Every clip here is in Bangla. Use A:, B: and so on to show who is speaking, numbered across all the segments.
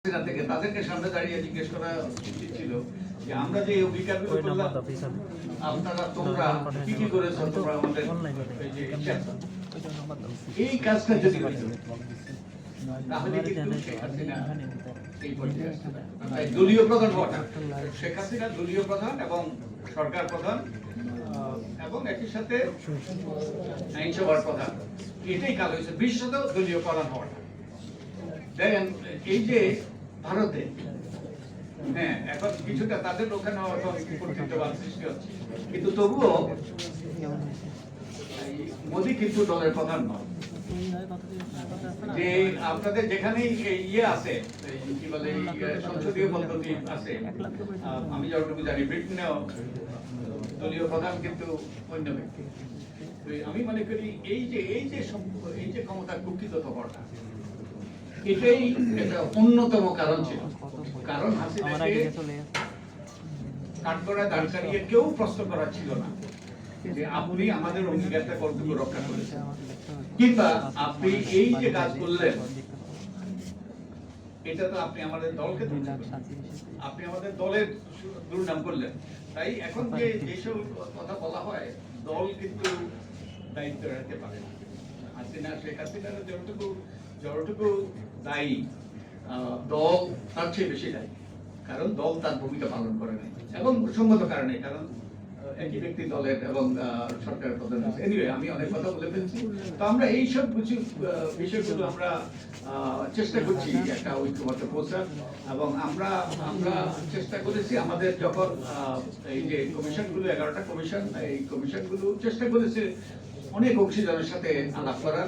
A: থেকে তাদেরকে সামনে দাঁড়িয়ে জিজ্ঞেস করা উচিত ছিল যে আমরা যে অভিজ্ঞতাগুলো করলাম আপনারা তোমরা কি কি করেছো তোমরা আমাদের এই কাজটা যদি হইতো তাহলে কিন্তু শেখ হাসিনা এই পর্যায়ে আসতো না। তাই দলীয় প্রধান হওয়াটা শেখ হাসিনা দলীয় প্রধান এবং সরকার প্রধান এবং একই সাথে আইনসভার প্রধান এটাই কাজ হয়েছে বিশ্বত দলীয় প্রধান হওয়াটা। দেখেন এই যে ভারতে হ্যাঁ এখন কিছুটা তাদের ওখানে কর্তৃত্ববাদ সৃষ্টি হচ্ছে কিন্তু তবুও মোদী কিন্তু দলের প্রধান নয়। যে আপনাদের যেখানেই ইয়ে আছে কি বলে সংসদীয় পদ্ধতি আছে আমি যতটুকু জানি ব্রিটেনেও দলীয় প্রধান কিন্তু অন্য ব্যক্তি। আমি মনে করি এই যে ক্ষমতার কুক্ষিগত হওয়াটা এটাই একটা অন্যতম কারণ ছিল। কারণ হাসিনাকে কাঠগড়ায় দাঁড় করিয়ে কেউ প্রশ্ন করা ছিল না যে আপনি আমাদের অঙ্গীকারটা কতটুকু রক্ষা করেছেন কিংবা আপনি এই যে কাজ করলেন এটা তো আপনি আমাদের দলকে আপনি আমাদের দলের দুর্নাম করলেন। তাই এখন যে যেসব কথা বলা হয় দল কিন্তু দায়িত্ব রাখতে পারে না। হাসিনা শেখ হাসিনার যতটুকু দায়ী দল তার চেয়ে বেশি দায়ী, কারণ দল তার ভূমিকা পালন করে নাই এবং সঙ্গত কারণে, কারণ একই ব্যক্তি দলের এবং সরকারের প্রধান। এনিওয়ে আমি অনেক কথা বলে ফেলছি। তো আমরা এইসব কিছু বিষয়গুলো আমরা চেষ্টা করছি একটা ঐক্যমত্যে পৌঁছার এবং আমরা চেষ্টা করেছি আমাদের যখন এই যে কমিশনগুলো 11টা কমিশন এই কমিশনগুলো চেষ্টা করেছে অনেক অংশীদারের সাথে আলাপ করার।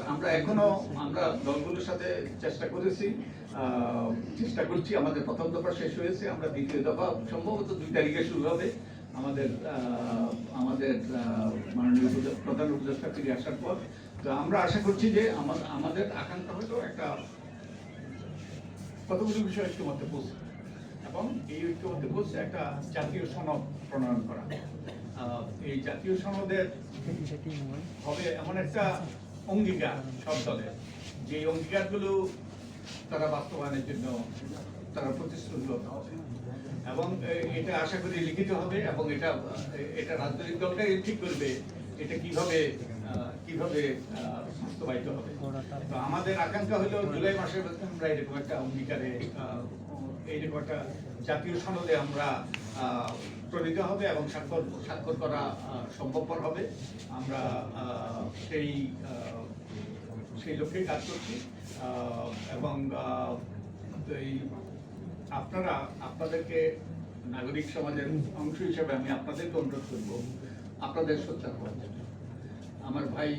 A: আমরা দলগুলোর সাথে চেষ্টা করেছি, চেষ্টা করছি। আমাদের প্রথম দফা শেষ হয়েছে, আমরা দ্বিতীয় দফা সম্ভবত 2 তারিখে শুরু হবে। আমাদের মাননীয় প্রধান উপদেষ্টা ফিরে আসার পর তো আমরা আশা করছি যে আমাদের আকাঙ্ক্ষা হলো একটা কতগুলো বিষয় ঐক্যমত্যে পৌঁছে এবং এই ঐক্যমত্যে পৌঁছে একটা জাতীয় সনদ প্রণয়ন করা। এই জাতীয় সনদের হবে এমন একটা অঙ্গীকার সব দলের, যে অঙ্গীকারগুলো তারা বাস্তবায়নের জন্য তারা প্রতিশ্রুতিবদ্ধ হবে এবং এটা আশা করি লিখিত হবে এবং এটা রাজনৈতিক দলটাই ঠিক করবে এটা কিভাবে বাস্তবায়িত হবে। তো আমাদের আকাঙ্ক্ষা হলো জুলাই মাসে আমরা এরকম একটা অঙ্গীকারে এইরকম একটা জাতীয় সনদে আমরা প্রণীত হবে এবং স্বাক্ষর করা সম্ভবপর হবে। আমরা সেই লক্ষ্যে কাজ করছি এবং আপনাদেরকে নাগরিক সমাজের অংশ হিসেবে আমি আপনাদেরকে অনুরোধ করব আপনাদের সোচ্চার করার জন্য। আমার ভাই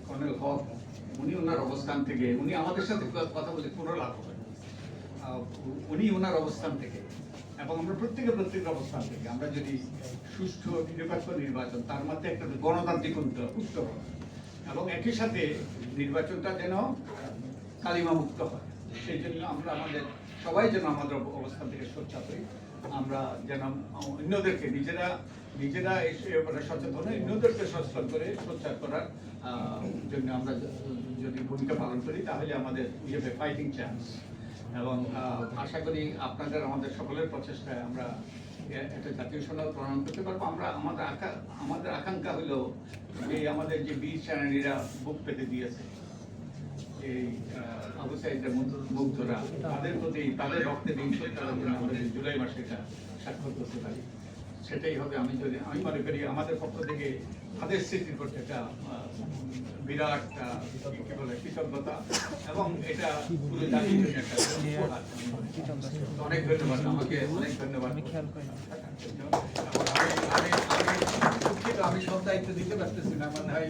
A: কর্নেল হক উনি ওনার অবস্থান থেকে উনি আমাদের সাথে কথা বলে কোনো লাভ হবে, উনি ওনার অবস্থান থেকে এবং আমরা প্রত্যেকের অবস্থান থেকে আমরা যদি সুষ্ঠু নিরপেক্ষ নির্বাচন তার মধ্যে একটা গণতান্ত্রিক উত্তর এবং একই সাথে নির্বাচনটা যেন কালিমা মুক্ত হয়, সেই জন্য আমরা সবাই যেন আমাদের অবস্থান থেকে সোচ্চার হই। আমরা যেন অন্যদেরকে নিজেরা এই ব্যাপারে সচেতন হই, অন্যদেরকে সচেতন করে সোচ্চার করার জন্য আমরা যদি ভূমিকা পালন করি তাহলে আমাদের ফাইটিং চান্স। এবং আশা করি আমাদের সকলের প্রচেষ্টায় আমরা একটা জাতীয় সনদ প্রণয়ন করতে পারবো। আমাদের আকাঙ্ক্ষা হলো যে আমাদের যে বীর সেনানীরা বুক পেতে দিয়েছে এই আবু সাঈদের মুগ্ধরা, তাদের প্রতি তাদের রক্তে বিংশ আমাদের জুলাই মাসে এটা স্বাক্ষর করতে পারি, সেটাই হবে। আমি মনে করি আমাদের পক্ষ থেকে তাদের স্মৃতির প্রতি একটা বিরাট কি বলে কৃতজ্ঞতা এবং এটা পুরো জাতির জন্য একটা অনেক ধন্যবাদ। আমাকে অনেক ধন্যবাদ। আমি সব দায়িত্ব দিতে পারতেছি না, আমার ভাই